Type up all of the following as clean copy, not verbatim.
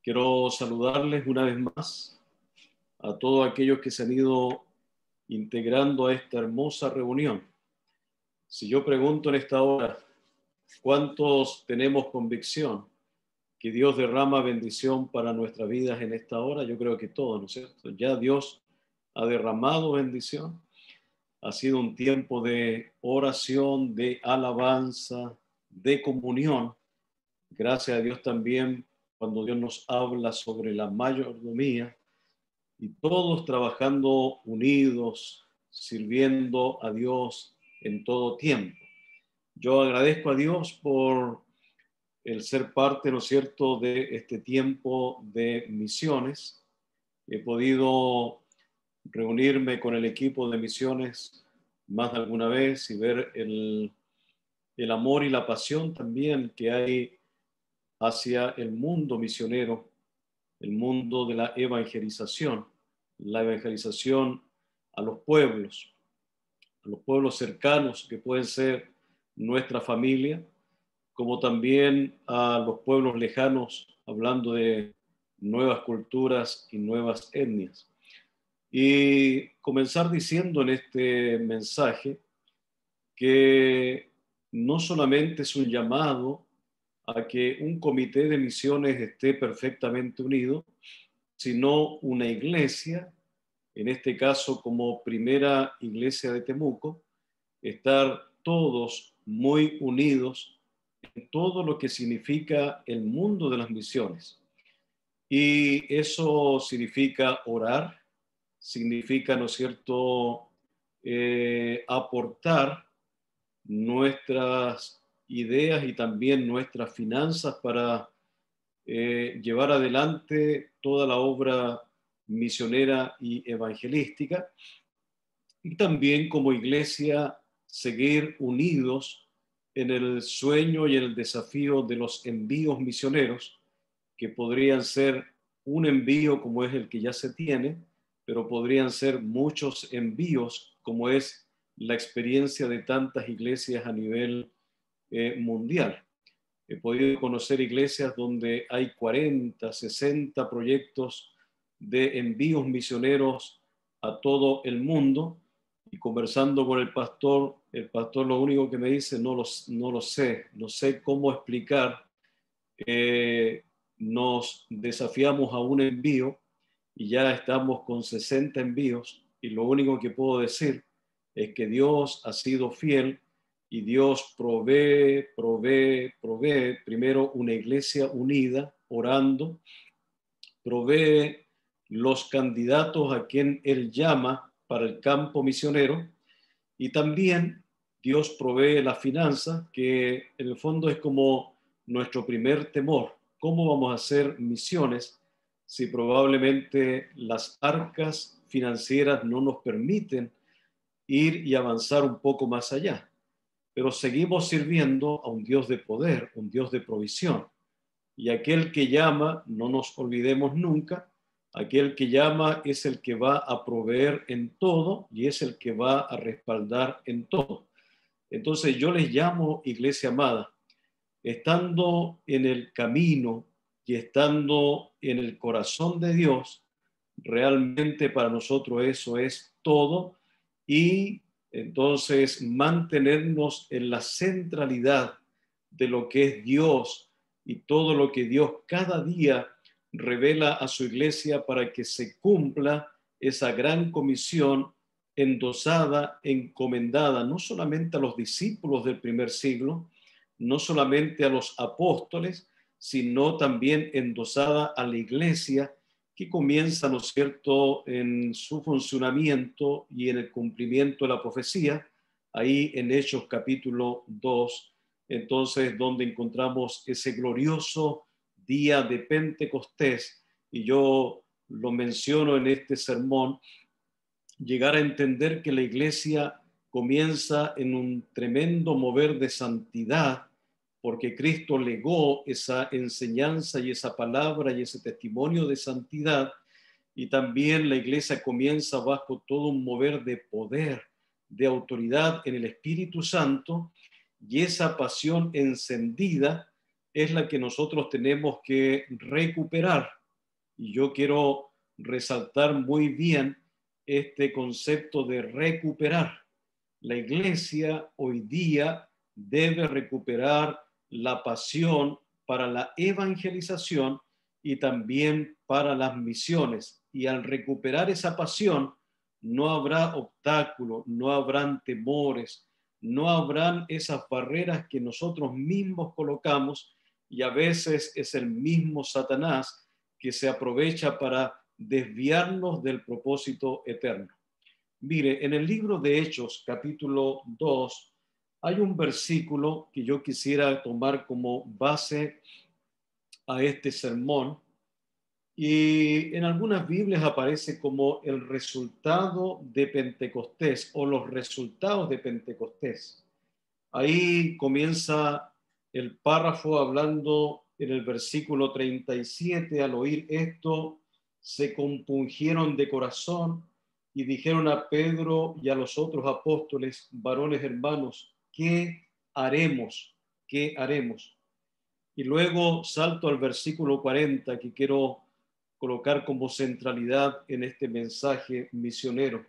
Quiero saludarles una vez más a todos aquellos que se han ido integrando a esta hermosa reunión. Si yo pregunto en esta hora, ¿cuántos tenemos convicción que Dios derrama bendición para nuestras vidas en esta hora? Yo creo que todos, ¿no es cierto? Ya Dios ha derramado bendición. Ha sido un tiempo de oración, de alabanza, de comunión. Gracias a Dios también cuando Dios nos habla sobre la mayordomía y todos trabajando unidos, sirviendo a Dios en todo tiempo. Yo agradezco a Dios por el ser parte, ¿no es cierto?, de este tiempo de misiones. He podido reunirme con el equipo de misiones más de alguna vez y ver el amor y la pasión también que hay hacia el mundo misionero, el mundo de la evangelización a los pueblos cercanos que pueden ser nuestra familia, como también a los pueblos lejanos, hablando de nuevas culturas y nuevas etnias. Y comenzar diciendo en este mensaje que no solamente es un llamado a que un comité de misiones esté perfectamente unido, sino una iglesia, en este caso como primera iglesia de Temuco, estar todos muy unidos en todo lo que significa el mundo de las misiones. Y eso significa orar, significa, ¿no es cierto?, aportar nuestras ideas y también nuestras finanzas para llevar adelante toda la obra misionera y evangelística, y también como iglesia seguir unidos en el sueño y en el desafío de los envíos misioneros, que podrían ser un envío como es el que ya se tiene, pero podrían ser muchos envíos como es la experiencia de tantas iglesias a nivel mundial. He podido conocer iglesias donde hay 40, 60 proyectos de envíos misioneros a todo el mundo, y conversando con el pastor lo único que me dice, no lo sé, no sé cómo explicar. Nos desafiamos a un envío y ya estamos con 60 envíos, y lo único que puedo decir es que Dios ha sido fiel y Dios provee. Primero una iglesia unida, orando, provee los candidatos a quien Él llama para el campo misionero, y también Dios provee la finanza, que en el fondo es como nuestro primer temor. ¿Cómo vamos a hacer misiones si probablemente las arcas financieras no nos permiten ir y avanzar un poco más allá? Pero seguimos sirviendo a un Dios de poder, un Dios de provisión. Y aquel que llama, no nos olvidemos nunca, aquel que llama es el que va a proveer en todo y es el que va a respaldar en todo. Entonces yo les llamo, iglesia amada, estando en el camino y estando en el corazón de Dios, realmente para nosotros eso es todo, y entonces mantenernos en la centralidad de lo que es Dios y todo lo que Dios cada día revela a su iglesia para que se cumpla esa gran comisión endosada, encomendada, no solamente a los discípulos del primer siglo, no solamente a los apóstoles, sino también endosada a la iglesia que comienza, ¿no es cierto?, en su funcionamiento y en el cumplimiento de la profecía, ahí en Hechos capítulo 2, entonces donde encontramos ese glorioso día de Pentecostés, y yo lo menciono en este sermón, llegar a entender que la iglesia comienza en un tremendo mover de santidad, porque Cristo legó esa enseñanza y esa palabra y ese testimonio de santidad, y también la iglesia comienza bajo todo un mover de poder, de autoridad en el Espíritu Santo, y esa pasión encendida es la que nosotros tenemos que recuperar, Y yo quiero resaltar muy bien este concepto de recuperar. La iglesia hoy día debe recuperar la pasión para la evangelización y también para las misiones. Y al recuperar esa pasión, no habrá obstáculos, no habrán temores, no habrán esas barreras que nosotros mismos colocamos, y a veces es el mismo Satanás que se aprovecha para desviarnos del propósito eterno. Mire, en el libro de Hechos, capítulo 2, hay un versículo que yo quisiera tomar como base a este sermón, y en algunas Biblias aparece como el resultado de Pentecostés o los resultados de Pentecostés. Ahí comienza el párrafo hablando en el versículo 37: al oír esto, se compungieron de corazón y dijeron a Pedro y a los otros apóstoles: varones hermanos, ¿qué haremos? ¿Qué haremos? Y luego salto al versículo 40, que quiero colocar como centralidad en este mensaje misionero.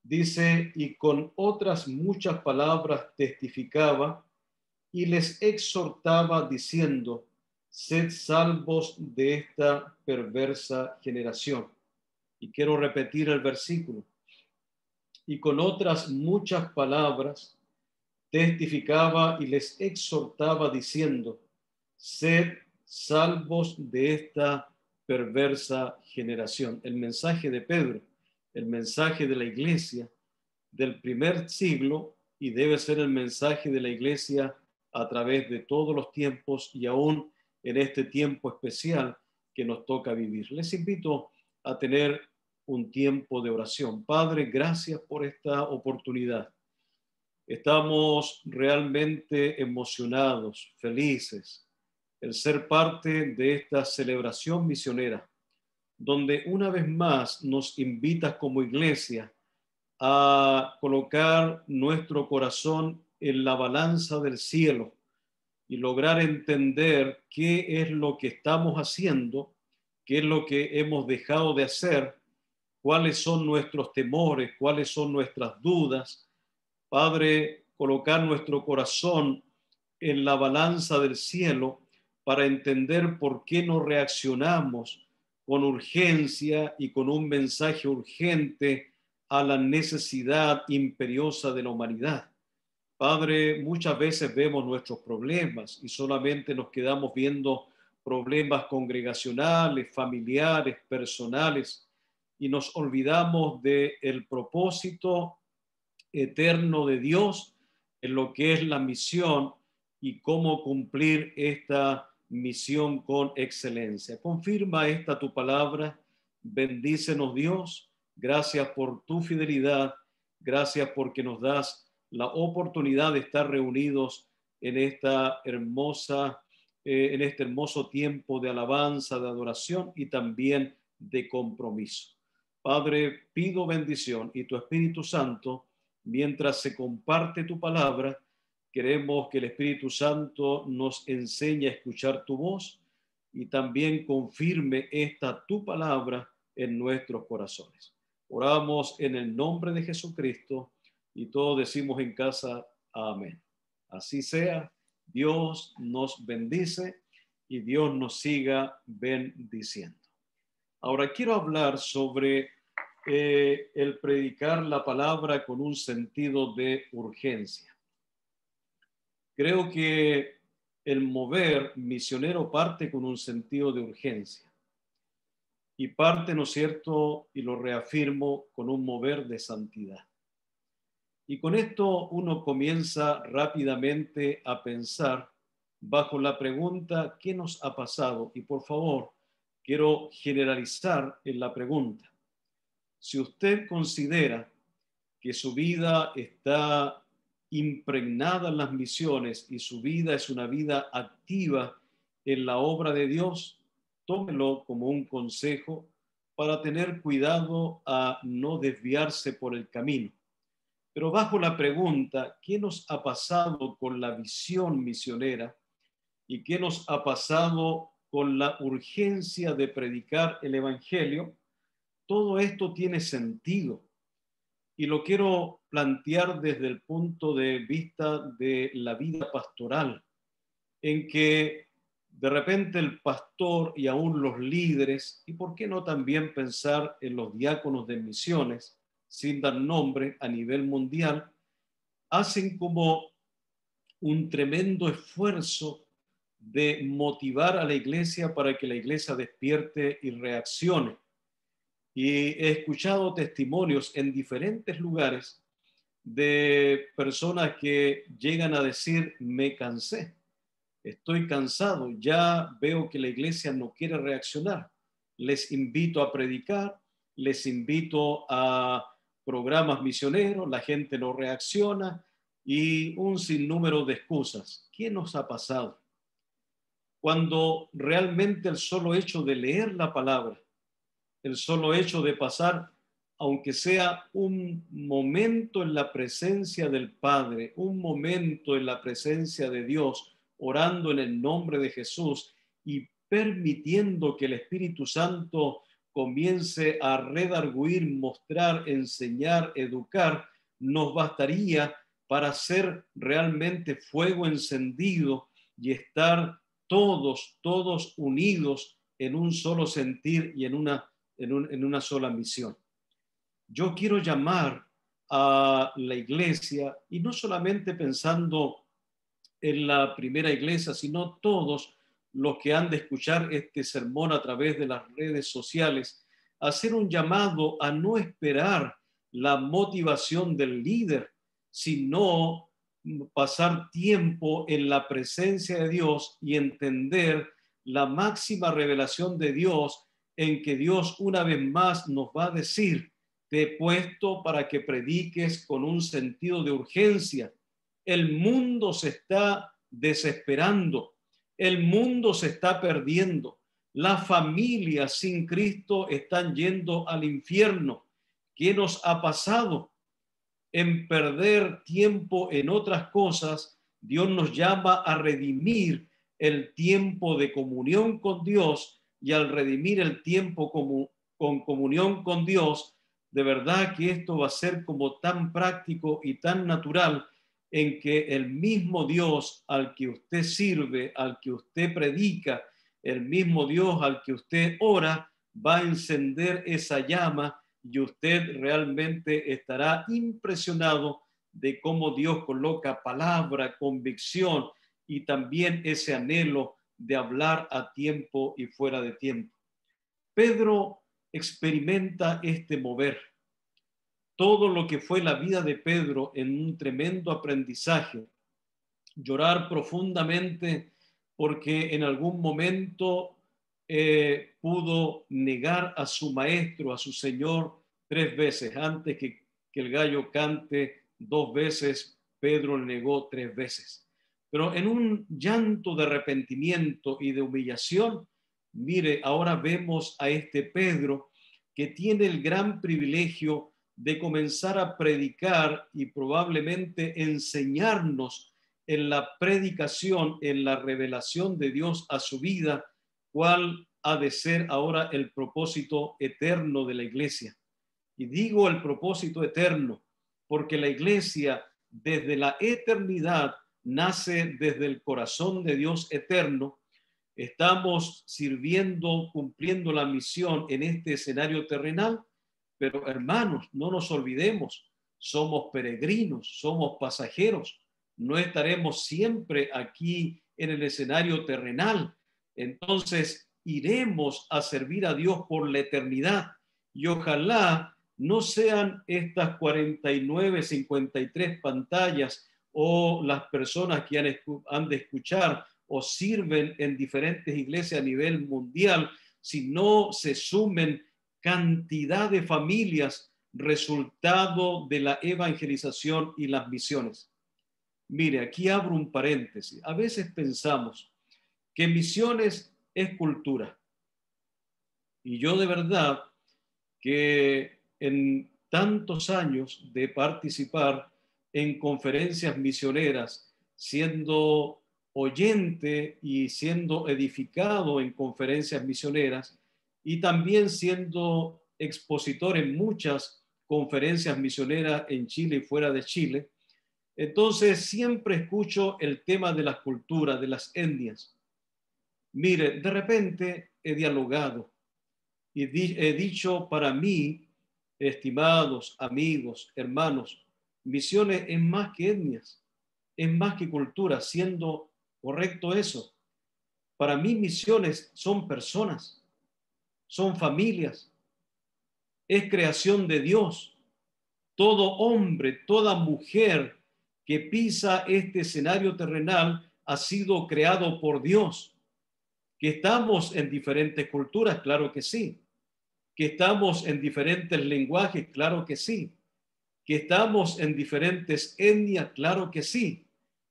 Dice: y con otras muchas palabras testificaba y les exhortaba diciendo: sed salvos de esta perversa generación. Y quiero repetir el versículo: y con otras muchas palabras testificaba y les exhortaba diciendo: sed salvos de esta perversa generación. El mensaje de Pedro, el mensaje de la iglesia del primer siglo, y debe ser el mensaje de la iglesia a través de todos los tiempos y aún en este tiempo especial que nos toca vivir. Les invito a tener un tiempo de oración. Padre, gracias por esta oportunidad. Estamos realmente emocionados, felices, el ser parte de esta celebración misionera, donde una vez más nos invitas como iglesia a colocar nuestro corazón en la balanza del cielo y lograr entender qué es lo que estamos haciendo, qué es lo que hemos dejado de hacer, cuáles son nuestros temores, cuáles son nuestras dudas. Padre, colocar nuestro corazón en la balanza del cielo para entender por qué no reaccionamos con urgencia y con un mensaje urgente a la necesidad imperiosa de la humanidad. Padre, muchas veces vemos nuestros problemas y solamente nos quedamos viendo problemas congregacionales, familiares, personales, y nos olvidamos del propósito eterno de Dios en lo que es la misión y cómo cumplir esta misión con excelencia. Confirma esta tu palabra, bendícenos Dios, gracias por tu fidelidad, gracias porque nos das la oportunidad de estar reunidos en esta hermosa, en este hermoso tiempo de alabanza, de adoración y también de compromiso. Padre, pido bendición y tu Espíritu Santo, mientras se comparte tu palabra, queremos que el Espíritu Santo nos enseñe a escuchar tu voz y también confirme esta tu palabra en nuestros corazones. Oramos en el nombre de Jesucristo y todos decimos en casa, amén. Así sea, Dios nos bendice y Dios nos siga bendiciendo. Ahora quiero hablar sobre el predicar la palabra con un sentido de urgencia. Creo que el mover misionero parte con un sentido de urgencia y parte, ¿no es cierto?, y lo reafirmo, con un mover de santidad. Y con esto uno comienza rápidamente a pensar bajo la pregunta: ¿qué nos ha pasado? Y por favor, quiero generalizar en la pregunta. Si usted considera que su vida está impregnada en las misiones y su vida es una vida activa en la obra de Dios, tómelo como un consejo para tener cuidado a no desviarse por el camino. Pero bajo la pregunta: ¿qué nos ha pasado con la visión misionera? ¿Y qué nos ha pasado con la urgencia de predicar el Evangelio, todo esto tiene sentido. Y lo quiero plantear desde el punto de vista de la vida pastoral, en que de repente el pastor y aún los líderes, y por qué no también pensar en los diáconos de misiones, sin dar nombre a nivel mundial, hacen como un tremendo esfuerzo de motivar a la iglesia para que la iglesia despierte y reaccione. Y he escuchado testimonios en diferentes lugares de personas que llegan a decir, me cansé, estoy cansado, ya veo que la iglesia no quiere reaccionar. Les invito a predicar, les invito a programas misioneros, la gente no reacciona y un sinnúmero de excusas. ¿Qué nos ha pasado? Cuando realmente el solo hecho de leer la palabra, el solo hecho de pasar, aunque sea un momento en la presencia del Padre, un momento en la presencia de Dios, orando en el nombre de Jesús y permitiendo que el Espíritu Santo comience a redarguir, mostrar, enseñar, educar, nos bastaría para ser realmente fuego encendido y estar todos unidos en un solo sentir y en una sola misión. Yo quiero llamar a la iglesia, y no solamente pensando en la primera iglesia, sino todos los que han de escuchar este sermón a través de las redes sociales, a hacer un llamado a no esperar la motivación del líder, sino pasar tiempo en la presencia de Dios y entender la máxima revelación de Dios, en que Dios una vez más nos va a decir, te he puesto para que prediques con un sentido de urgencia. El mundo se está desesperando, el mundo se está perdiendo, las familias sin Cristo están yendo al infierno. ¿Qué nos ha pasado? En perder tiempo en otras cosas, Dios nos llama a redimir el tiempo de comunión con Dios, y al redimir el tiempo con comunión con Dios, de verdad que esto va a ser como tan práctico y tan natural, en que el mismo Dios al que usted sirve, al que usted predica, el mismo Dios al que usted ora, va a encender esa llama, y usted realmente estará impresionado de cómo Dios coloca palabra, convicción y también ese anhelo de hablar a tiempo y fuera de tiempo. Pedro experimenta este mover. Todo lo que fue la vida de Pedro en un tremendo aprendizaje, llorar profundamente porque en algún momento pudo negar a su maestro, a su Señor, 3 veces. Antes que el gallo cante 2 veces, Pedro le negó 3 veces. Pero en un llanto de arrepentimiento y de humillación, mire, ahora vemos a este Pedro que tiene el gran privilegio de comenzar a predicar y probablemente enseñarnos en la predicación, en la revelación de Dios a su vida, cuál ha de ser ahora el propósito eterno de la iglesia. Y digo el propósito eterno porque la iglesia desde la eternidad nace desde el corazón de Dios eterno. Estamos sirviendo, cumpliendo la misión en este escenario terrenal, pero hermanos, no nos olvidemos, somos peregrinos, somos pasajeros, no estaremos siempre aquí en el escenario terrenal. Entonces iremos a servir a Dios por la eternidad, y ojalá no sean estas 49, 53 pantallas o las personas que han de escuchar o sirven en diferentes iglesias a nivel mundial, sino se sumen cantidad de familias resultado de la evangelización y las misiones. Mire, aquí abro un paréntesis. A veces pensamos que misiones es cultura. Y yo de verdad que en tantos años de participar en conferencias misioneras, siendo oyente y siendo edificado en conferencias misioneras y también siendo expositor en muchas conferencias misioneras en Chile y fuera de Chile. Entonces siempre escucho el tema de las culturas, de las etnias. Mire, de repente he dialogado y he dicho, para mí, estimados amigos, hermanos, misiones es más que etnias, es más que cultura, siendo correcto eso. Para mí misiones son personas, son familias, es creación de Dios. Todo hombre, toda mujer que pisa este escenario terrenal ha sido creado por Dios. Que estamos en diferentes culturas, claro que sí. Que estamos en diferentes lenguajes, claro que sí. Que estamos en diferentes etnias, claro que sí.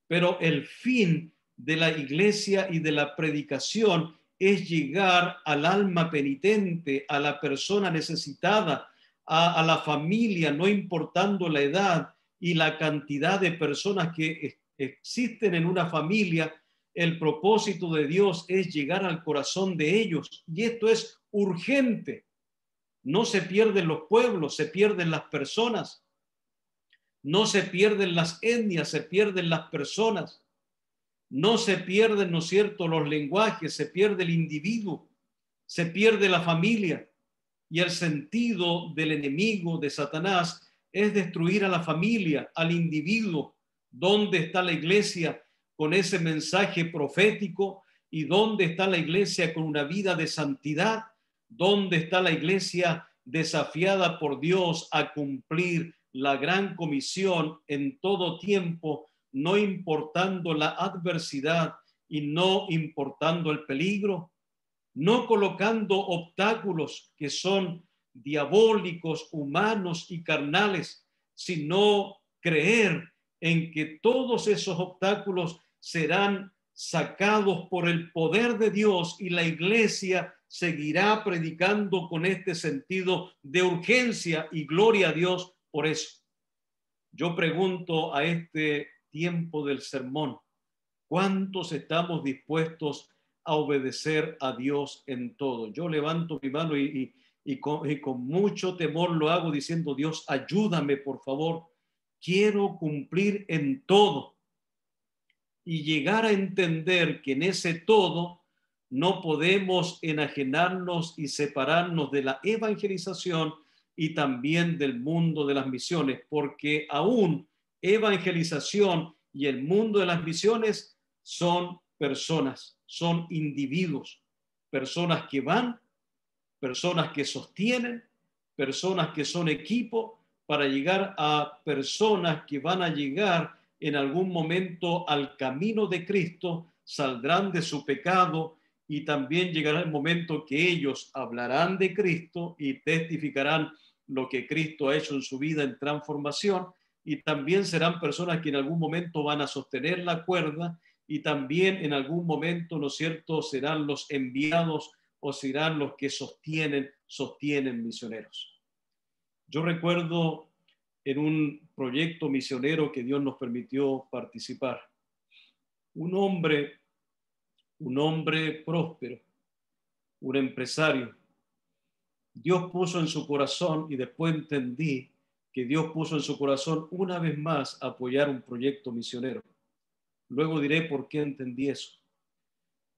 Pero el fin de la iglesia y de la predicación es llegar al alma penitente, a la persona necesitada, a la familia, no importando la edad y la cantidad de personas que existen en una familia. El propósito de Dios es llegar al corazón de ellos y esto es urgente. No se pierden los pueblos, se pierden las personas. No se pierden las etnias, se pierden las personas. No se pierden, ¿no es cierto?, los lenguajes, se pierde el individuo, se pierde la familia. Y el sentido del enemigo, de Satanás, es destruir a la familia, al individuo. ¿Dónde está la iglesia con ese mensaje profético? ¿Y dónde está la iglesia con una vida de santidad? ¿Dónde está la iglesia desafiada por Dios a cumplir la gran comisión en todo tiempo, no importando la adversidad y no importando el peligro? No colocando obstáculos que son diabólicos, humanos y carnales, sino creer en que todos esos obstáculos serán sacados por el poder de Dios y la iglesia seguirá predicando con este sentido de urgencia y gloria a Dios por eso. Yo pregunto a este tiempo del sermón, ¿cuántos estamos dispuestos a obedecer a Dios en todo? Yo levanto mi mano y con mucho temor lo hago diciendo, Dios, ayúdame, por favor. Quiero cumplir en todo y llegar a entender que en ese todo no podemos enajenarnos y separarnos de la evangelización y también del mundo de las misiones, porque aún evangelización y el mundo de las misiones son personas, son individuos, personas que van, personas que sostienen, personas que son equipo para llegar a personas que van a llegar en algún momento al camino de Cristo, saldrán de su pecado y también llegará el momento que ellos hablarán de Cristo y testificarán lo que Cristo ha hecho en su vida en transformación, y también serán personas que en algún momento van a sostener la cuerda y también en algún momento, ¿no es cierto?, serán los enviados o serán los que sostienen misioneros. Yo recuerdo en un proyecto misionero que Dios nos permitió participar, un hombre próspero, un empresario. Dios puso en su corazón, y después entendí que Dios puso en su corazón una vez más apoyar un proyecto misionero. Luego diré por qué entendí eso.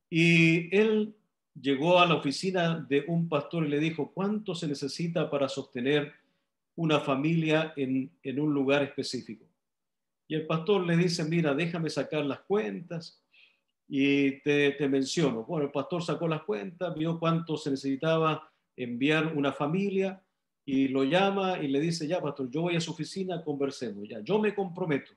Y él llegó a la oficina de un pastor y le dijo, ¿cuánto se necesita para sostener una familia en un lugar específico? Y el pastor le dice, mira, déjame sacar las cuentas y te menciono. Bueno, el pastor sacó las cuentas, vio cuánto se necesitaba enviar una familia y lo llama y le dice, ya, pastor, yo voy a su oficina, conversemos, ya, yo me comprometo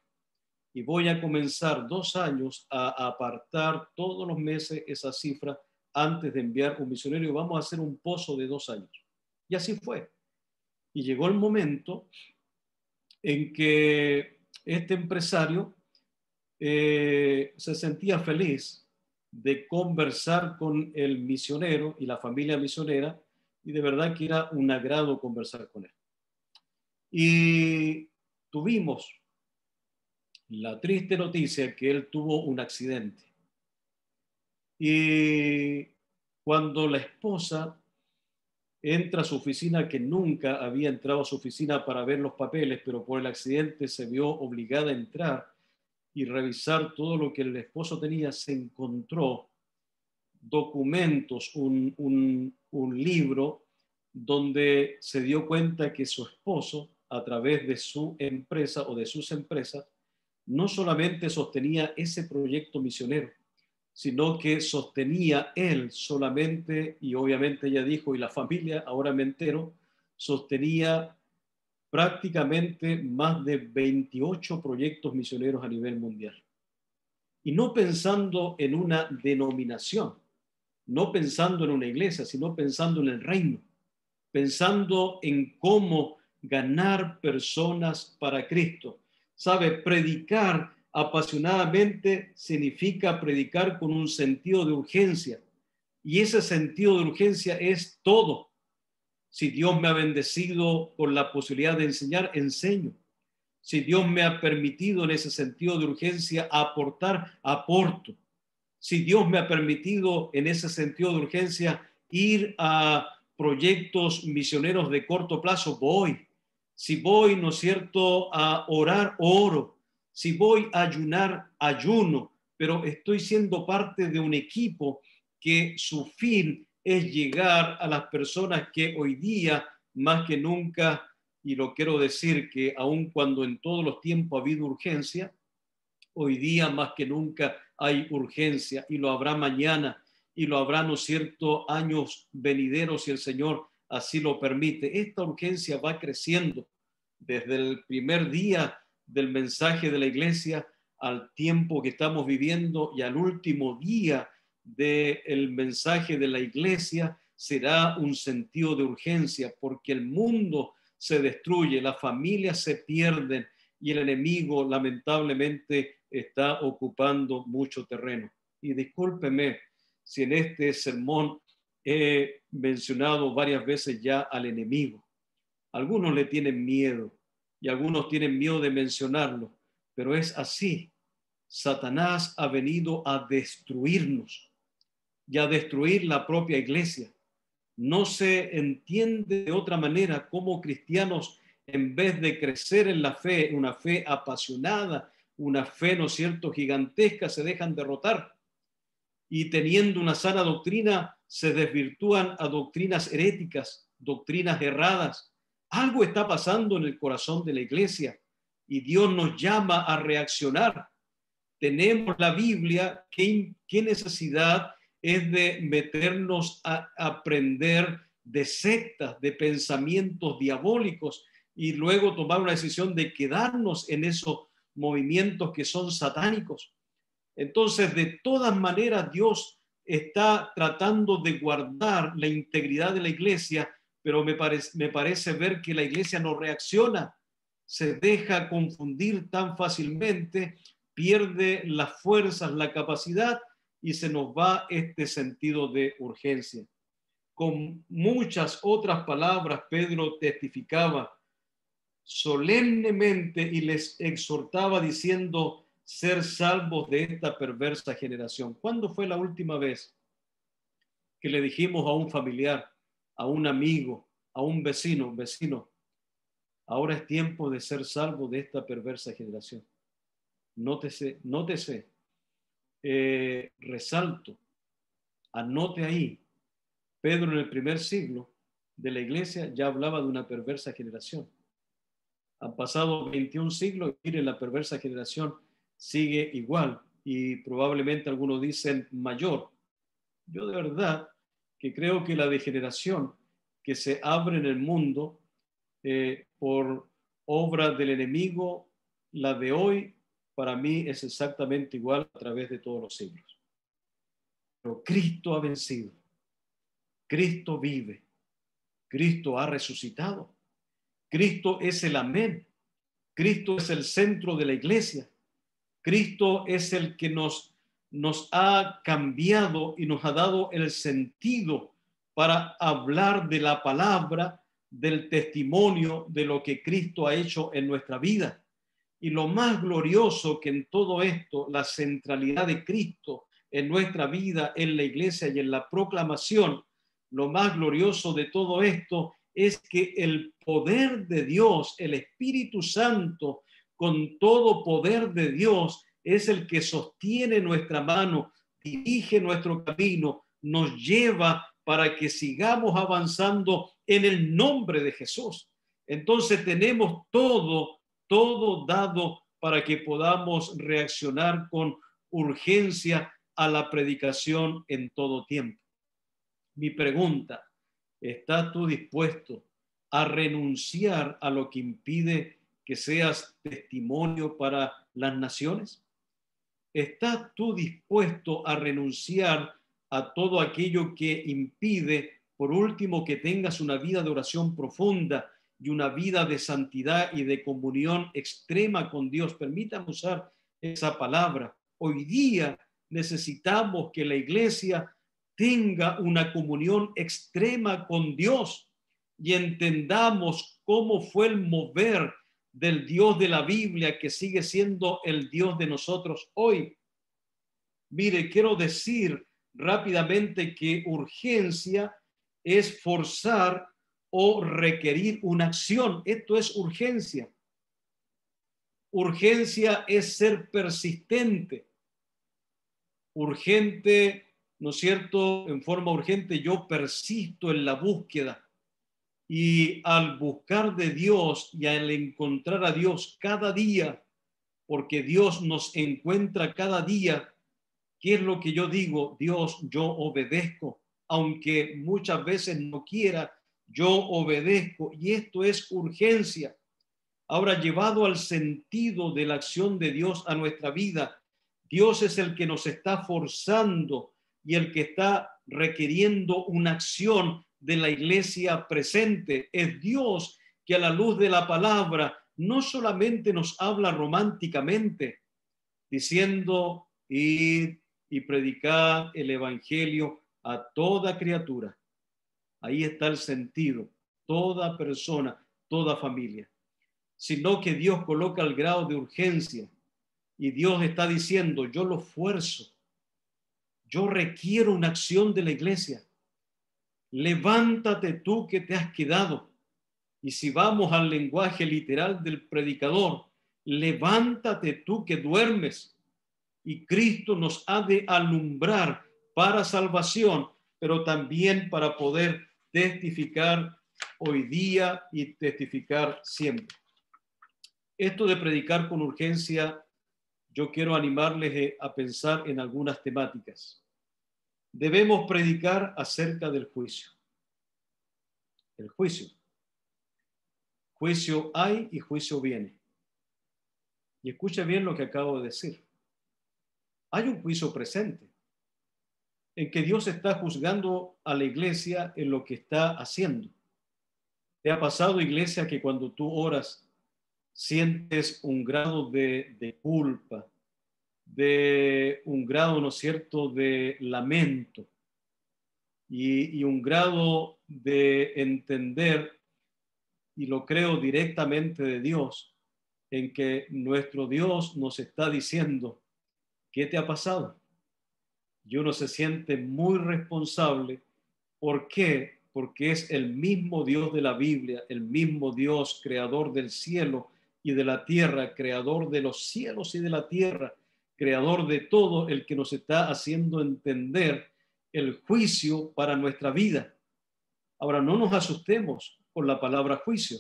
y voy a comenzar 2 años a apartar todos los meses esa cifra antes de enviar un misionero y vamos a hacer un pozo de 2 años. Y así fue. Y llegó el momento en que este empresario se sentía feliz de conversar con el misionero y la familia misionera, y de verdad que era un agrado conversar con él. Y tuvimos la triste noticia que él tuvo un accidente. Y cuando la esposa entra a su oficina, que nunca había entrado a su oficina para ver los papeles, pero por el accidente se vio obligada a entrar y revisar todo lo que el esposo tenía, se encontró documentos, un libro donde se dio cuenta que su esposo, a través de su empresa o de sus empresas, no solamente sostenía ese proyecto misionero, sino que sostenía él solamente, y obviamente ella dijo, y la familia, ahora me entero, sostenía prácticamente más de 28 proyectos misioneros a nivel mundial. Y no pensando en una denominación, no pensando en una iglesia, sino pensando en el reino, pensando en cómo ganar personas para Cristo. ¿Sabe? Predicar apasionadamente significa predicar con un sentido de urgencia. Y ese sentido de urgencia es todo. Si Dios me ha bendecido con la posibilidad de enseñar, enseño. Si Dios me ha permitido en ese sentido de urgencia aportar, aporto. Si Dios me ha permitido en ese sentido de urgencia ir a proyectos misioneros de corto plazo, voy. Si voy, ¿no es cierto?, a orar, oro. Si voy a ayunar, ayuno. Pero estoy siendo parte de un equipo que su fin es llegar a las personas que hoy día, más que nunca, y lo quiero decir que aun cuando en todos los tiempos ha habido urgencia, hoy día más que nunca hay urgencia y lo habrá mañana y lo habrá, ¿no es cierto?, años venideros si el Señor así lo permite. Esta urgencia va creciendo desde el primer día del mensaje de la iglesia al tiempo que estamos viviendo y al último día del mensaje de la iglesia será un sentido de urgencia porque el mundo se destruye, las familias se pierden y el enemigo lamentablemente está ocupando mucho terreno. Y discúlpeme si en este sermón he mencionado varias veces ya al enemigo. Algunos le tienen miedo y algunos tienen miedo de mencionarlo, pero es así. Satanás ha venido a destruirnos y a destruir la propia iglesia. No se entiende de otra manera cómo cristianos, en vez de crecer en la fe, una fe apasionada, una fe, ¿no es cierto?, gigantesca, se dejan derrotar y teniendo una sana doctrina se desvirtúan a doctrinas heréticas, doctrinas erradas. Algo está pasando en el corazón de la iglesia y Dios nos llama a reaccionar. Tenemos la Biblia, ¿qué necesidad es de meternos a aprender de sectas, de pensamientos diabólicos y luego tomar una decisión de quedarnos en esos movimientos que son satánicos? Entonces, de todas maneras, Dios está tratando de guardar la integridad de la iglesia, pero me parece ver que la iglesia no reacciona, se deja confundir tan fácilmente, pierde las fuerzas, la capacidad y se nos va este sentido de urgencia. Con muchas otras palabras, Pedro testificaba solemnemente y les exhortaba diciendo: ser salvos de esta perversa generación. ¿Cuándo fue la última vez que le dijimos a un familiar, a un amigo, a un vecino, ahora es tiempo de ser salvo de esta perversa generación? Nótese, resalto, anote ahí, Pedro en el primer siglo de la iglesia ya hablaba de una perversa generación. Han pasado 21 siglos y mire, la perversa generación sigue igual y probablemente algunos dicen mayor. Yo de verdad que creo que la degeneración que se abre en el mundo por obra del enemigo, la de hoy, para mí es exactamente igual a través de todos los siglos. Pero Cristo ha vencido, Cristo vive, Cristo ha resucitado, Cristo es el amén, Cristo es el centro de la iglesia, Cristo es el que nos ha cambiado y nos ha dado el sentido para hablar de la palabra, del testimonio de lo que Cristo ha hecho en nuestra vida. Y lo más glorioso que en todo esto, la centralidad de Cristo, en nuestra vida, en la iglesia y en la proclamación, lo más glorioso de todo esto es que el poder de Dios, el Espíritu Santo, con todo poder de Dios, es el que sostiene nuestra mano, dirige nuestro camino, nos lleva para que sigamos avanzando en el nombre de Jesús. Entonces tenemos todo dado para que podamos reaccionar con urgencia a la predicación en todo tiempo. Mi pregunta, ¿estás tú dispuesto a renunciar a lo que impide que seas testimonio para las naciones? ¿Estás tú dispuesto a renunciar a todo aquello que impide, por último, que tengas una vida de oración profunda y una vida de santidad y de comunión extrema con Dios? Permítame usar esa palabra. Hoy día necesitamos que la iglesia tenga una comunión extrema con Dios y entendamos cómo fue el mover del Dios de la Biblia, que sigue siendo el Dios de nosotros hoy. Mire, quiero decir rápidamente que urgencia es forzar o requerir una acción. Esto es urgencia. Urgencia es ser persistente. Urgente, ¿no es cierto? En forma urgente yo persisto en la búsqueda. Y al buscar de Dios y al encontrar a Dios cada día, porque Dios nos encuentra cada día, ¿qué es lo que yo digo? Dios, yo obedezco, aunque muchas veces no quiera, yo obedezco. Y esto es urgencia. Ahora, llevado al sentido de la acción de Dios a nuestra vida, Dios es el que nos está forzando y el que está requiriendo una acción de la iglesia presente. Es Dios que a la luz de la palabra no solamente nos habla románticamente, diciendo id y predicar el evangelio a toda criatura. Ahí está el sentido, toda persona, toda familia, sino que Dios coloca el grado de urgencia y Dios está diciendo, yo lo fuerzo, yo requiero una acción de la iglesia. Levántate tú que te has quedado. Y si vamos al lenguaje literal del predicador, levántate tú que duermes. Y Cristo nos ha de alumbrar para salvación, pero también para poder testificar hoy día y testificar siempre. Esto de predicar con urgencia, yo quiero animarles a pensar en algunas temáticas. Debemos predicar acerca del juicio. El juicio. Juicio hay y juicio viene. Y escucha bien lo que acabo de decir. Hay un juicio presente en que Dios está juzgando a la iglesia en lo que está haciendo. ¿Te ha pasado, iglesia, que cuando tú oras sientes un grado de culpa, de un grado, ¿no es cierto?, de lamento y un grado de entender, y lo creo directamente de Dios, en que nuestro Dios nos está diciendo, ¿qué te ha pasado? Y uno se siente muy responsable. ¿Por qué? Porque es el mismo Dios de la Biblia, el mismo Dios creador del cielo y de la tierra, creador de los cielos y de la tierra, creador de todo, el que nos está haciendo entender el juicio para nuestra vida. Ahora, no nos asustemos por la palabra juicio.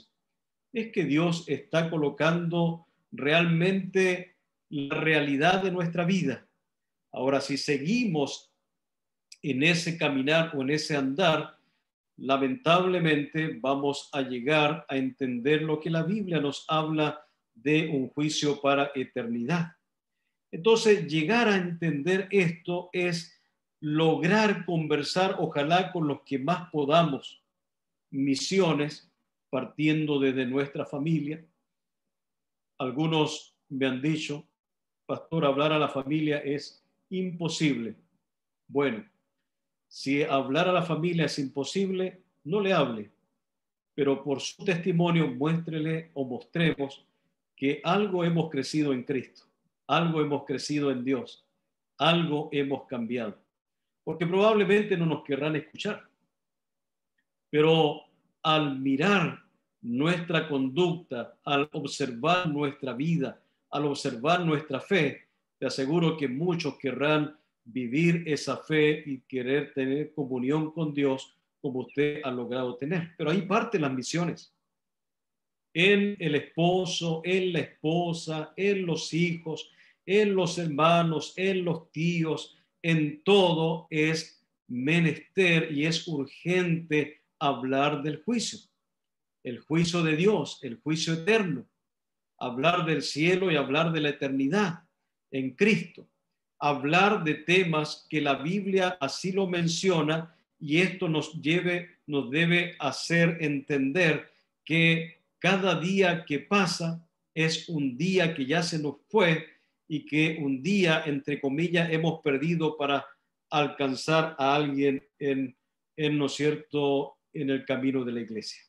Es que Dios está colocando realmente la realidad de nuestra vida. Ahora, si seguimos en ese caminar o en ese andar, lamentablemente vamos a llegar a entender lo que la Biblia nos habla de un juicio para eternidad. Entonces, llegar a entender esto es lograr conversar, ojalá con los que más podamos, misiones, partiendo desde nuestra familia. Algunos me han dicho, pastor, hablar a la familia es imposible. Bueno, si hablar a la familia es imposible, no le hable, pero por su testimonio muéstrele o mostremos que algo hemos crecido en Cristo, algo hemos crecido en Dios, algo hemos cambiado, porque probablemente no nos querrán escuchar, pero al mirar nuestra conducta, al observar nuestra vida, al observar nuestra fe, te aseguro que muchos querrán vivir esa fe y querer tener comunión con Dios como usted ha logrado tener. Pero ahí parten las misiones. En el esposo, en la esposa, en los hijos, en los hermanos, en los tíos, en todo es menester y es urgente hablar del juicio, el juicio de Dios, el juicio eterno, hablar del cielo y hablar de la eternidad en Cristo, hablar de temas que la Biblia así lo menciona, y esto nos debe hacer entender que cada día que pasa es un día que ya se nos fue y que un día, entre comillas, hemos perdido para alcanzar a alguien ¿no es cierto?, en el camino de la iglesia.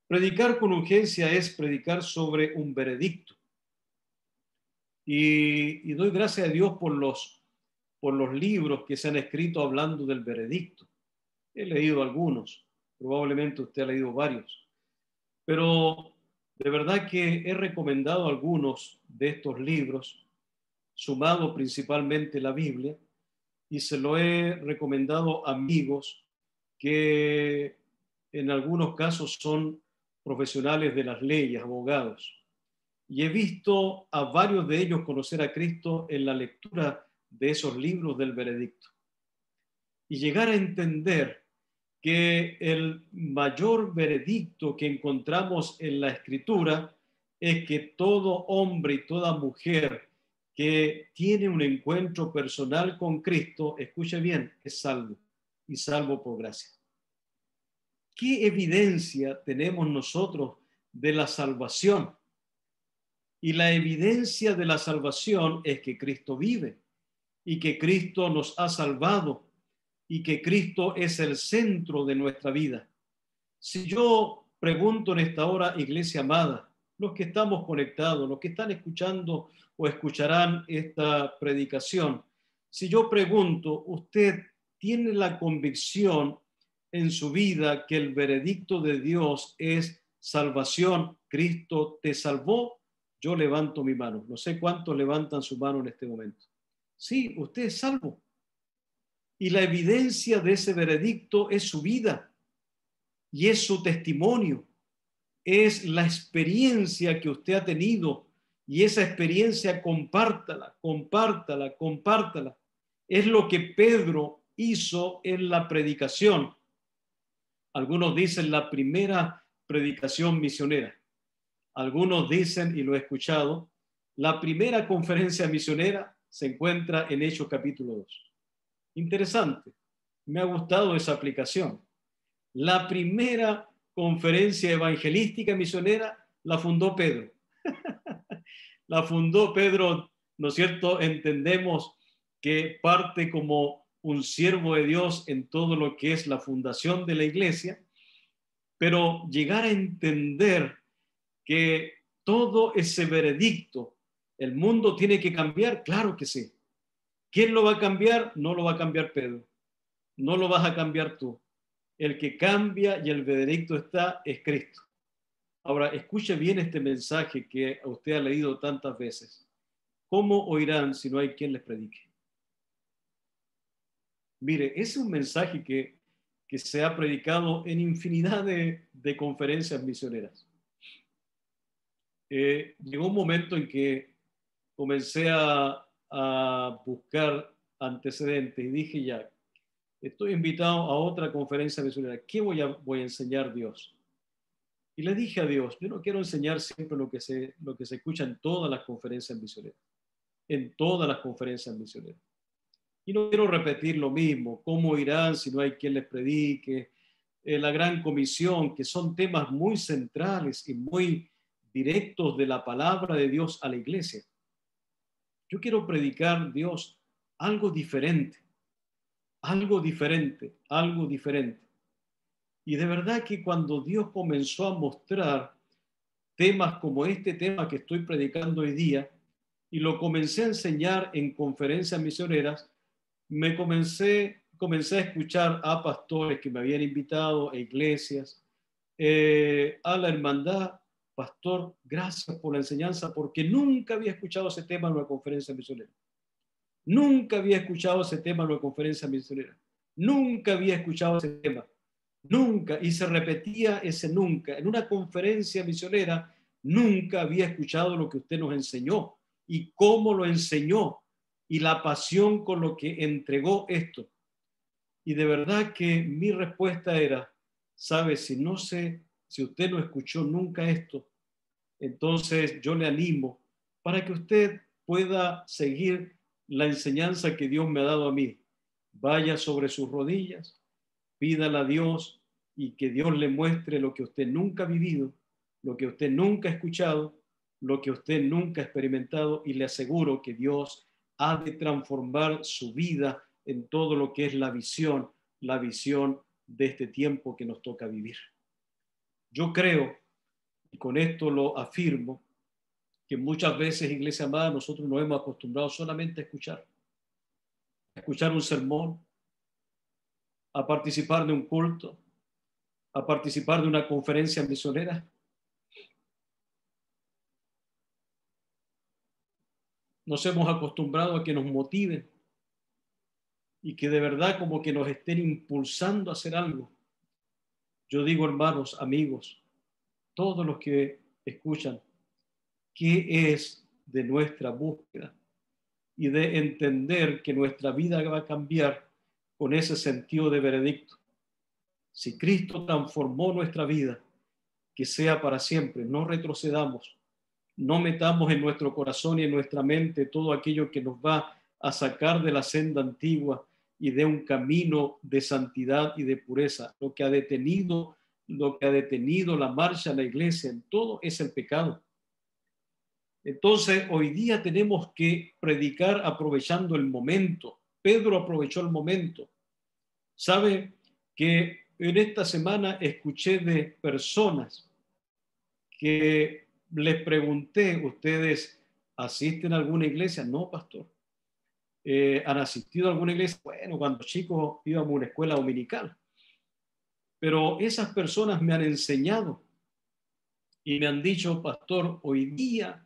Predicar con urgencia es predicar sobre un veredicto. Y doy gracias a Dios por los libros que se han escrito hablando del veredicto. He leído algunos, probablemente usted ha leído varios, pero de verdad que he recomendado algunos de estos libros, sumado principalmente la Biblia, y se lo he recomendado a amigos que en algunos casos son profesionales de las leyes, abogados. Y he visto a varios de ellos conocer a Cristo en la lectura de esos libros del veredicto. Y llegar a entender que el mayor veredicto que encontramos en la Escritura es que todo hombre y toda mujer que tiene un encuentro personal con Cristo, escuche bien, es salvo y salvo por gracia. ¿Qué evidencia tenemos nosotros de la salvación? Y la evidencia de la salvación es que Cristo vive y que Cristo nos ha salvado y que Cristo es el centro de nuestra vida. Si yo pregunto en esta hora, iglesia amada, los que estamos conectados, los que están escuchando o escucharán esta predicación, si yo pregunto, ¿usted tiene la convicción en su vida que el veredicto de Dios es salvación? ¿Cristo te salvó? Yo levanto mi mano. No sé cuántos levantan su mano en este momento. Sí, usted es salvo. Y la evidencia de ese veredicto es su vida y es su testimonio, es la experiencia que usted ha tenido, y esa experiencia compártala, compártala, compártala. Es lo que Pedro hizo en la predicación. Algunos dicen la primera predicación misionera. Algunos dicen, y lo he escuchado, la primera conferencia misionera se encuentra en Hechos capítulo 2. Interesante. Me ha gustado esa aplicación. La primera conferencia evangelística misionera la fundó Pedro. La fundó Pedro, ¿no es cierto? Entendemos que parte como un siervo de Dios en todo lo que es la fundación de la iglesia, pero llegar a entender que todo ese veredicto, el mundo tiene que cambiar, claro que sí. ¿Quién lo va a cambiar? No lo va a cambiar Pedro. No lo vas a cambiar tú. El que cambia y el veredicto está es Cristo. Ahora, escuche bien este mensaje que usted ha leído tantas veces. ¿Cómo oirán si no hay quien les predique? Mire, es un mensaje que se ha predicado en infinidad de conferencias misioneras. Llegó un momento en que comencé a buscar antecedentes y dije ya, estoy invitado a otra conferencia misionera. ¿Qué voy a enseñar Dios? Y le dije a Dios, yo no quiero enseñar siempre lo que se escucha en todas las conferencias misioneras, en todas las conferencias misioneras. Y no quiero repetir lo mismo, cómo irán si no hay quien les predique, la gran comisión, que son temas muy centrales y muy directos de la palabra de Dios a la iglesia. Yo quiero predicar, Dios, algo diferente, algo diferente, algo diferente. Y de verdad que cuando Dios comenzó a mostrar temas como este tema que estoy predicando hoy día, y lo comencé a enseñar en conferencias misioneras, comencé a escuchar a pastores que me habían invitado, a iglesias, a la hermandad. Pastor, gracias por la enseñanza, porque nunca había escuchado ese tema en una conferencia misionera. Nunca había escuchado ese tema en una conferencia misionera. Nunca había escuchado ese tema. Nunca. Y se repetía ese nunca. En una conferencia misionera, nunca había escuchado lo que usted nos enseñó y cómo lo enseñó y la pasión con lo que entregó esto. Y de verdad que mi respuesta era, sabe, si usted no escuchó nunca esto, entonces yo le animo para que usted pueda seguir la enseñanza que Dios me ha dado a mí. Vaya sobre sus rodillas, pídale a Dios y que Dios le muestre lo que usted nunca ha vivido, lo que usted nunca ha escuchado, lo que usted nunca ha experimentado, y le aseguro que Dios ha de transformar su vida en todo lo que es la visión de este tiempo que nos toca vivir. Yo creo, y con esto lo afirmo, que muchas veces, iglesia amada, nosotros nos hemos acostumbrado solamente a escuchar un sermón, a participar de un culto, a participar de una conferencia misionera. Nos hemos acostumbrado a que nos motiven y que de verdad como que nos estén impulsando a hacer algo. Yo digo, hermanos, amigos, todos los que escuchan, ¿qué es de nuestra búsqueda? Y de entender que nuestra vida va a cambiar con ese sentido de veredicto. Si Cristo transformó nuestra vida, que sea para siempre. No retrocedamos, no metamos en nuestro corazón y en nuestra mente todo aquello que nos va a sacar de la senda antigua y de un camino de santidad y de pureza. Lo que ha detenido la marcha de la iglesia en todo es el pecado. Entonces, hoy día tenemos que predicar aprovechando el momento. Pedro aprovechó el momento. ¿Sabe que en esta semana escuché de personas que les pregunté, ¿ustedes asisten a alguna iglesia? No, pastor. ¿Han asistido a alguna iglesia? Bueno, cuando chicos íbamos a una escuela dominical. Pero esas personas me han enseñado y me han dicho, pastor, hoy día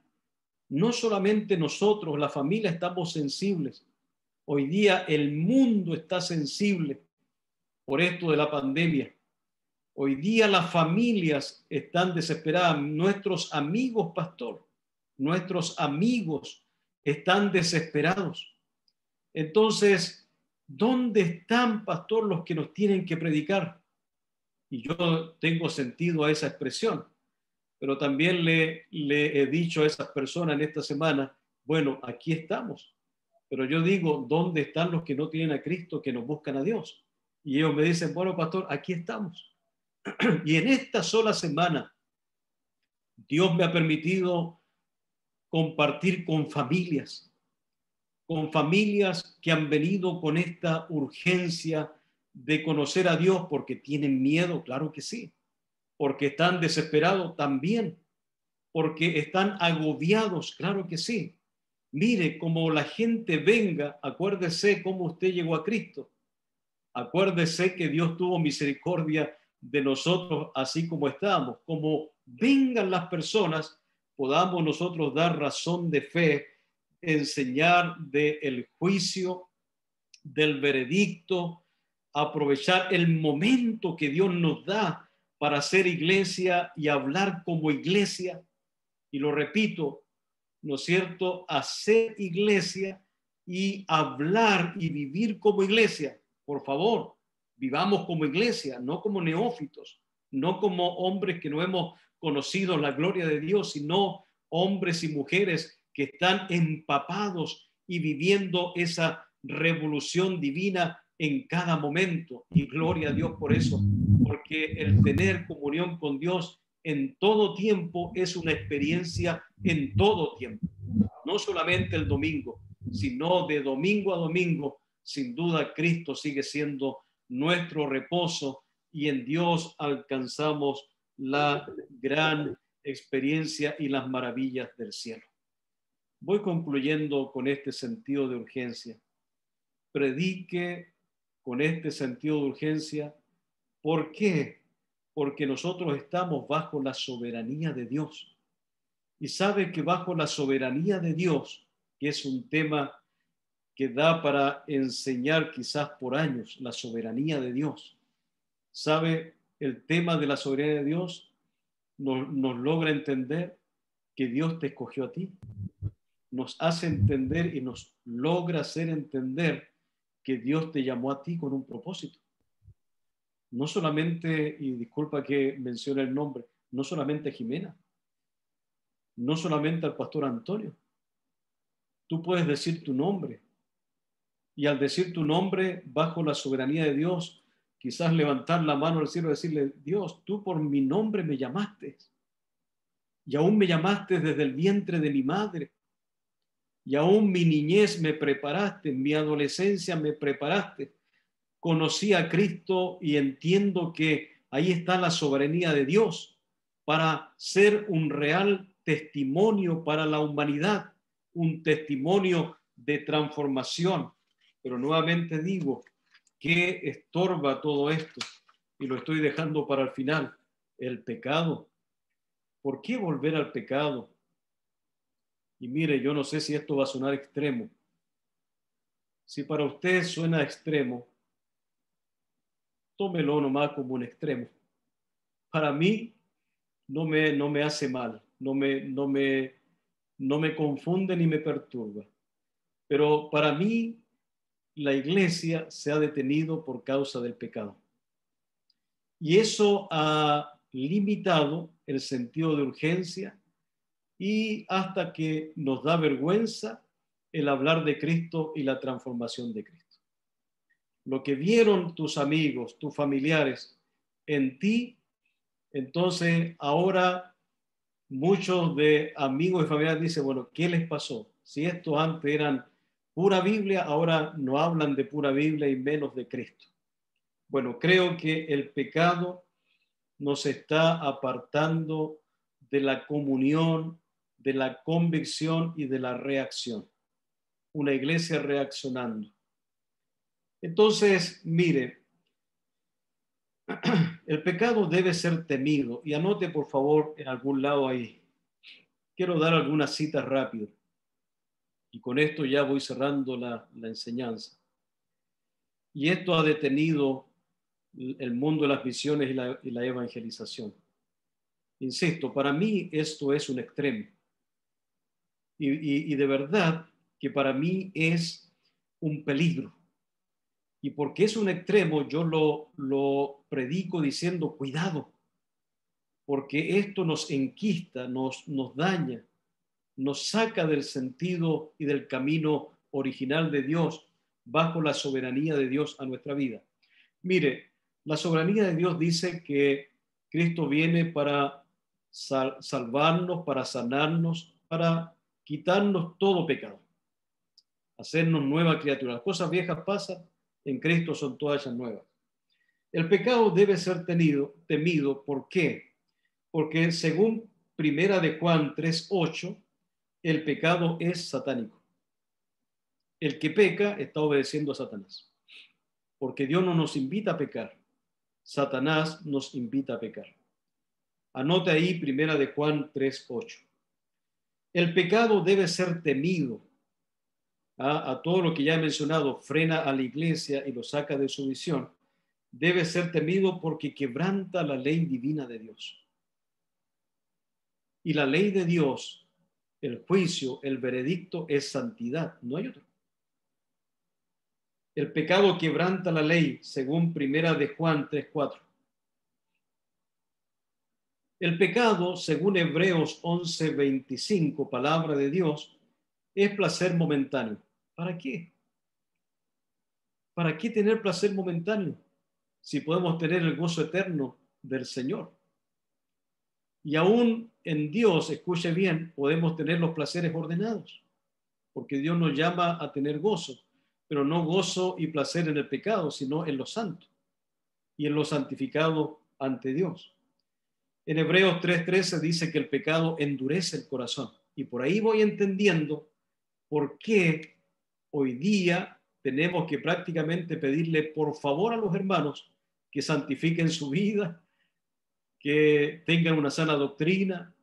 no solamente nosotros, la familia, estamos sensibles. Hoy día el mundo está sensible por esto de la pandemia. Hoy día las familias están desesperadas. Nuestros amigos, pastor, nuestros amigos están desesperados. Entonces, ¿dónde están, pastor, los que nos tienen que predicar? Y yo tengo sentido a esa expresión, pero también le he dicho a esas personas en esta semana, bueno, aquí estamos. Pero yo digo, ¿dónde están los que no tienen a Cristo, que nos buscan a Dios? Y ellos me dicen, bueno, pastor, aquí estamos. Y en esta sola semana, Dios me ha permitido compartir con familias que han venido con esta urgencia de conocer a Dios porque tienen miedo, claro que sí, porque están desesperados también, porque están agobiados, claro que sí. Mire, como la gente venga, acuérdese cómo usted llegó a Cristo. Acuérdese que Dios tuvo misericordia de nosotros así como estábamos. Como vengan las personas, podamos nosotros dar razón de fe, enseñar del juicio, del veredicto, aprovechar el momento que Dios nos da para hacer iglesia y hablar como iglesia. Y lo repito, ¿no es cierto? Hacer iglesia y hablar y vivir como iglesia. Por favor, vivamos como iglesia, no como neófitos, no como hombres que no hemos conocido la gloria de Dios, sino hombres y mujeres que están empapados y viviendo esa revolución divina en cada momento. Y gloria a Dios por eso, porque el tener comunión con Dios en todo tiempo es una experiencia en todo tiempo, no solamente el domingo, sino de domingo a domingo. Sin duda, Cristo sigue siendo nuestro reposo y en Dios alcanzamos la gran experiencia y las maravillas del cielo. Voy concluyendo con este sentido de urgencia. Predique con este sentido de urgencia. ¿Por qué? Porque nosotros estamos bajo la soberanía de Dios. Y sabe que bajo la soberanía de Dios, que es un tema que da para enseñar quizás por años, la soberanía de Dios. ¿Sabe? El tema de la soberanía de Dios nos logra entender que Dios te escogió a ti. Nos hace entender y nos logra hacer entender que Dios te llamó a ti con un propósito. No solamente, y disculpa que mencione el nombre, no solamente a Jimena, no solamente al pastor Antonio. Tú puedes decir tu nombre y al decir tu nombre bajo la soberanía de Dios, quizás levantar la mano al cielo y decirle, Dios, tú por mi nombre me llamaste y aún me llamaste desde el vientre de mi madre y aún mi niñez me preparaste, mi adolescencia me preparaste. Conocí a Cristo y entiendo que ahí está la soberanía de Dios para ser un real testimonio para la humanidad, un testimonio de transformación. Pero nuevamente digo, ¿qué estorba todo esto? Y lo estoy dejando para el final, el pecado. ¿Por qué volver al pecado? Y mire, yo no sé si esto va a sonar extremo. Si para usted suena extremo, tómelo nomás como un extremo. Para mí no me hace mal, no me confunde ni me perturba. Pero para mí la iglesia se ha detenido por causa del pecado. Y eso ha limitado el sentido de urgencia y hasta que nos da vergüenza el hablar de Cristo y la transformación de Cristo. Lo que vieron tus amigos, tus familiares en ti, entonces ahora muchos de amigos y familiares dicen, bueno, ¿qué les pasó? Si estos antes eran pura Biblia, ahora no hablan de pura Biblia y menos de Cristo. Bueno, creo que el pecado nos está apartando de la comunión, de la convicción y de la reacción. Una iglesia reaccionando. Entonces, mire, el pecado debe ser temido. Y anote, por favor, en algún lado ahí. Quiero dar algunas citas rápidas. Y con esto ya voy cerrando la enseñanza. Y esto ha detenido el mundo de las misiones y la evangelización. Insisto, para mí esto es un extremo. Y de verdad que para mí es un peligro. Y porque es un extremo, yo lo predico diciendo, cuidado, porque esto nos enquista, nos daña, nos saca del sentido y del camino original de Dios bajo la soberanía de Dios a nuestra vida. Mire, la soberanía de Dios dice que Cristo viene para salvarnos, para sanarnos, para quitarnos todo pecado, hacernos nueva criatura. Las cosas viejas pasan, en Cristo son todas ellas nuevas. El pecado debe ser temido. ¿Por qué? Porque según Primera de Juan 3:8, el pecado es satánico. El que peca está obedeciendo a Satanás. Porque Dios no nos invita a pecar. Satanás nos invita a pecar. Anote ahí Primera de Juan 3:8. El pecado debe ser temido. A todo lo que ya he mencionado, frena a la iglesia y lo saca de su visión. Debe ser temido porque quebranta la ley divina de Dios. Y la ley de Dios, el juicio, el veredicto es santidad, no hay otro. El pecado quebranta la ley, según Primera de Juan 3:4. El pecado, según Hebreos 11:25, palabra de Dios, es placer momentáneo. ¿Para qué? ¿Para qué tener placer momentáneo si podemos tener el gozo eterno del Señor? Y aún en Dios, escuche bien, podemos tener los placeres ordenados, porque Dios nos llama a tener gozo, pero no gozo y placer en el pecado, sino en lo santo y en lo santificado ante Dios. En Hebreos 3:13 dice que el pecado endurece el corazón. Y por ahí voy entendiendo por qué hoy día tenemos que prácticamente pedirle por favor a los hermanos que santifiquen su vida, que tengan una sana doctrina,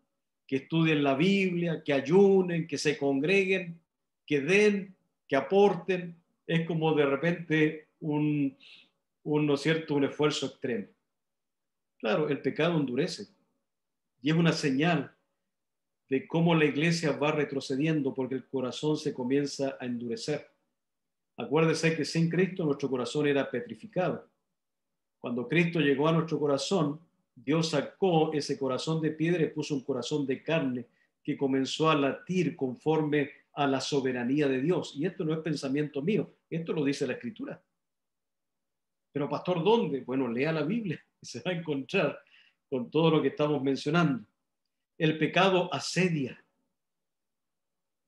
que estudien la Biblia, que ayunen, que se congreguen, que den, que aporten. Es como de repente ¿no es cierto?, un esfuerzo extremo. Claro, el pecado endurece y es una señal de cómo la iglesia va retrocediendo porque el corazón se comienza a endurecer. Acuérdese que sin Cristo nuestro corazón era petrificado. Cuando Cristo llegó a nuestro corazón, Dios sacó ese corazón de piedra y puso un corazón de carne que comenzó a latir conforme a la soberanía de Dios. Y esto no es pensamiento mío, esto lo dice la Escritura. Pero pastor, ¿dónde? Bueno, lea la Biblia y se va a encontrar con todo lo que estamos mencionando. El pecado asedia,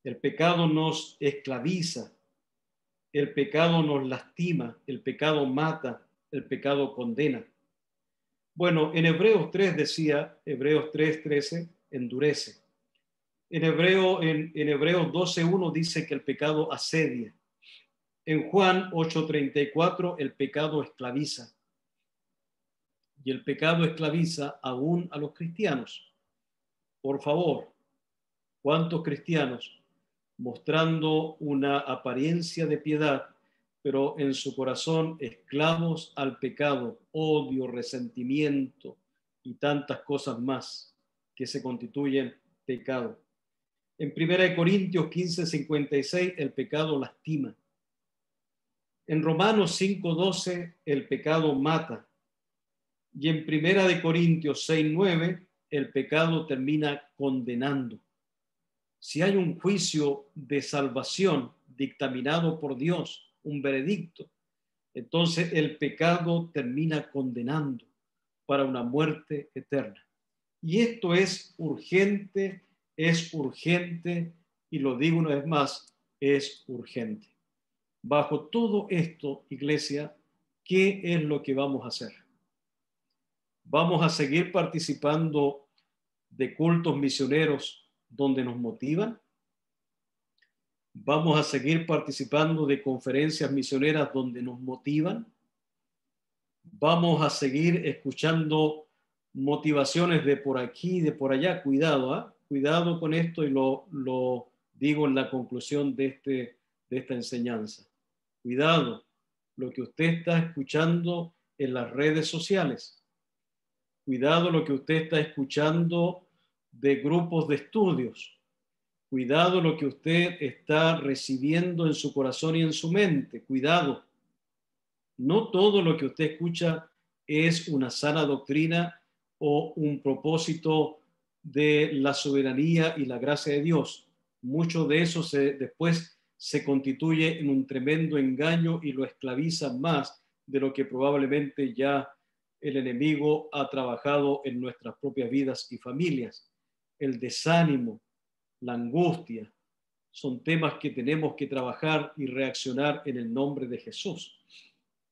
el pecado nos esclaviza, el pecado nos lastima, el pecado mata, el pecado condena. Bueno, en Hebreos 3 decía, Hebreos 3:13, endurece. En Hebreos 12:1 dice que el pecado asedia. En Juan 8:34 el pecado esclaviza. Y el pecado esclaviza aún a los cristianos. Por favor, ¿cuántos cristianos mostrando una apariencia de piedad, pero en su corazón esclavos al pecado, odio, resentimiento y tantas cosas más que se constituyen pecado? En 1 Corintios 15:56 el pecado lastima. En Romanos 5:12 el pecado mata. Y en 1 Corintios 6:9 el pecado termina condenando. Si hay un juicio de salvación dictaminado por Dios, un veredicto, entonces el pecado termina condenando para una muerte eterna. Y esto es urgente, y lo digo una vez más, es urgente. Bajo todo esto, iglesia, ¿qué es lo que vamos a hacer? ¿Vamos a seguir participando de cultos misioneros donde nos motivan? ¿Vamos a seguir participando de conferencias misioneras donde nos motivan? ¿Vamos a seguir escuchando motivaciones de por aquí y de por allá? Cuidado, cuidado con esto, y lo digo en la conclusión de esta enseñanza. Cuidado lo que usted está escuchando en las redes sociales. Cuidado lo que usted está escuchando de grupos de estudios. Cuidado lo que usted está recibiendo en su corazón y en su mente. Cuidado. No todo lo que usted escucha es una sana doctrina o un propósito de la soberanía y la gracia de Dios. Mucho de eso después se constituye en un tremendo engaño y lo esclaviza más de lo que probablemente ya el enemigo ha trabajado en nuestras propias vidas y familias. El desánimo, la angustia, son temas que tenemos que trabajar y reaccionar en el nombre de Jesús.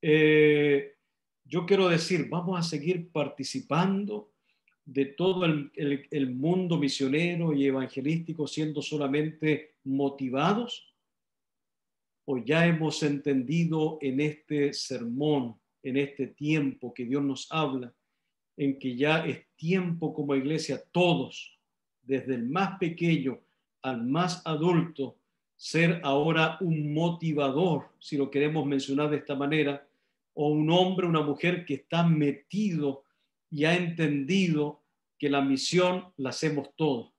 Yo quiero decir, vamos a seguir participando de todo el mundo misionero y evangelístico siendo solamente motivados, o ya hemos entendido en este sermón, en este tiempo que Dios nos habla, en que ya es tiempo como iglesia, todos, desde el más pequeño al más adulto, ser ahora un motivador, si lo queremos mencionar de esta manera, o un hombre, una mujer que está metido y ha entendido que la misión la hacemos todos.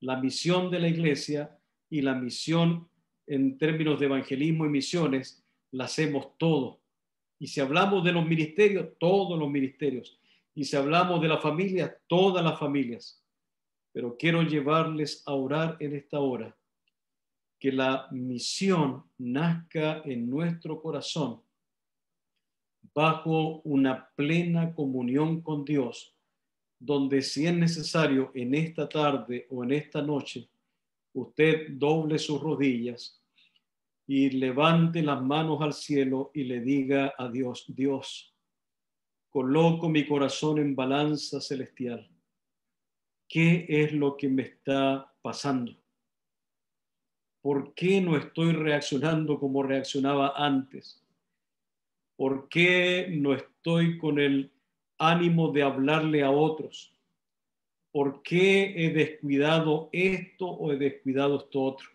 La misión de la iglesia y la misión en términos de evangelismo y misiones la hacemos todos. Y si hablamos de los ministerios, todos los ministerios. Y si hablamos de la familia, todas las familias. Pero quiero llevarles a orar en esta hora, que la misión nazca en nuestro corazón bajo una plena comunión con Dios, donde si es necesario en esta tarde o en esta noche, usted doble sus rodillas y levante las manos al cielo y le diga a Dios: Dios, coloco mi corazón en balanza celestial. ¿Qué es lo que me está pasando? ¿Por qué no estoy reaccionando como reaccionaba antes? ¿Por qué no estoy con el ánimo de hablarle a otros? ¿Por qué he descuidado esto o he descuidado esto otro?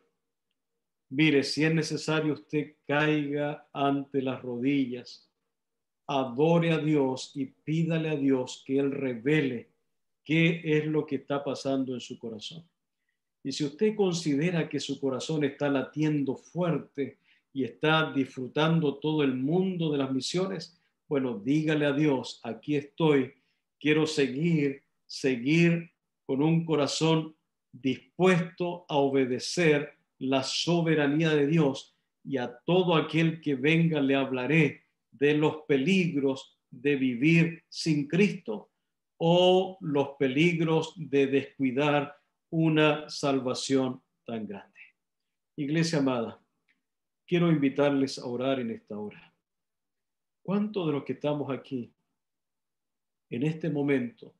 Mire, si es necesario, usted caiga ante las rodillas, adore a Dios y pídale a Dios que Él revele qué es lo que está pasando en su corazón. Y si usted considera que su corazón está latiendo fuerte y está disfrutando todo el mundo de las misiones, bueno, dígale a Dios, aquí estoy, quiero seguir con un corazón dispuesto a obedecer la soberanía de Dios, y a todo aquel que venga le hablaré de los peligros de vivir sin Cristo o los peligros de descuidar una salvación tan grande. Iglesia amada, quiero invitarles a orar en esta hora. ¿Cuántos de los que estamos aquí en este momento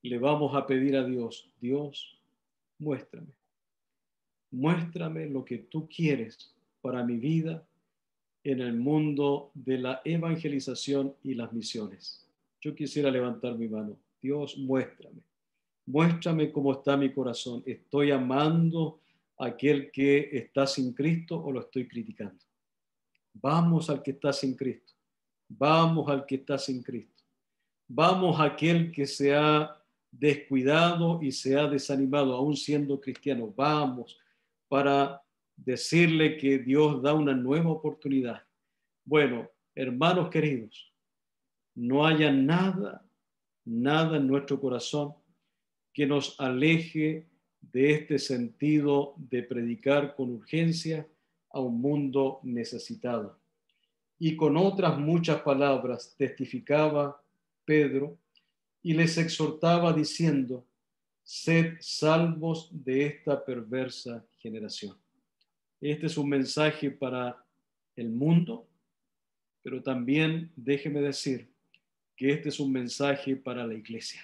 le vamos a pedir a Dios, Dios, muéstrame lo que tú quieres para mi vida en el mundo de la evangelización y las misiones? Yo quisiera levantar mi mano. Dios, muéstrame cómo está mi corazón. ¿Estoy amando a aquel que está sin Cristo o lo estoy criticando? Vamos al que está sin Cristo. Vamos al que está sin Cristo. Vamos a aquel que se ha descuidado y se ha desanimado, aún siendo cristiano. Vamos para decirle que Dios da una nueva oportunidad. Bueno, hermanos queridos, no haya nada en nuestro corazón que nos aleje de este sentido de predicar con urgencia a un mundo necesitado. Y con otras muchas palabras testificaba Pedro y les exhortaba diciendo: sed salvos de esta perversa generación. Este es un mensaje para el mundo, pero también déjeme decir que este es un mensaje para la iglesia.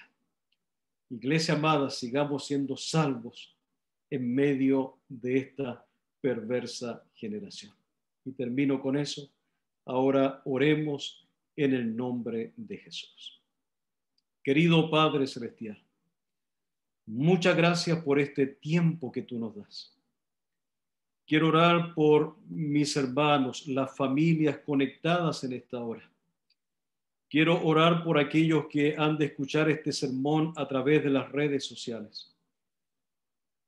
Iglesia amada, sigamos siendo salvos en medio de esta perversa generación. Y termino con eso. Ahora oremos en el nombre de Jesús. Querido Padre Celestial, muchas gracias por este tiempo que tú nos das. Quiero orar por mis hermanos, las familias conectadas en esta hora. Quiero orar por aquellos que han de escuchar este sermón a través de las redes sociales.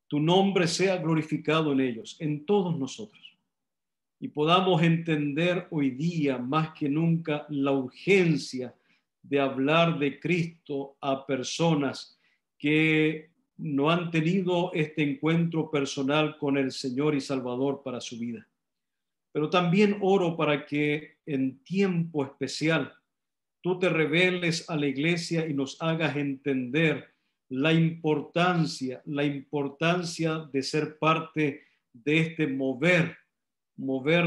Tu nombre sea glorificado en ellos, en todos nosotros, y podamos entender hoy día más que nunca la urgencia de hablar de Cristo a personas que no han tenido este encuentro personal con el Señor y Salvador para su vida. Pero también oro para que en tiempo especial tú te reveles a la iglesia y nos hagas entender la importancia de ser parte de este mover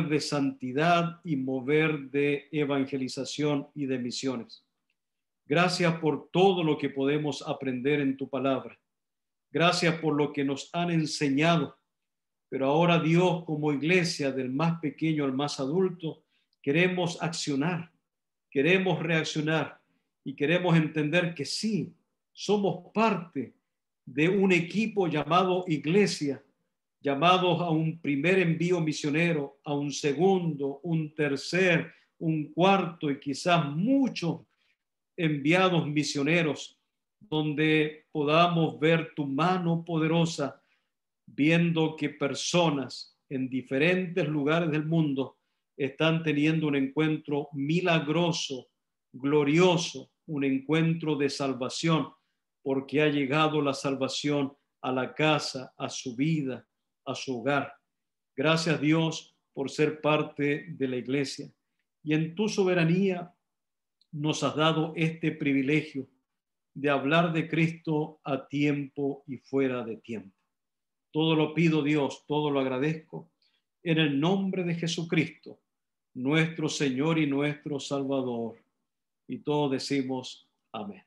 de santidad y mover de evangelización y de misiones. Gracias por todo lo que podemos aprender en tu palabra. Gracias por lo que nos han enseñado. Pero ahora, Dios, como iglesia, del más pequeño al más adulto, queremos accionar. Queremos reaccionar y queremos entender que sí, somos parte de un equipo llamado iglesia, llamados a un primer envío misionero, a un segundo, un tercer, un cuarto y quizás muchos enviados misioneros, donde podamos ver tu mano poderosa, viendo que personas en diferentes lugares del mundo están teniendo un encuentro milagroso, glorioso, un encuentro de salvación, porque ha llegado la salvación a la casa, a su vida, a su hogar. Gracias, Dios, por ser parte de la iglesia. Y en tu soberanía nos has dado este privilegio de hablar de Cristo a tiempo y fuera de tiempo. Todo lo pido, Dios, todo lo agradezco en el nombre de Jesucristo, nuestro Señor y nuestro Salvador. Y todos decimos amén.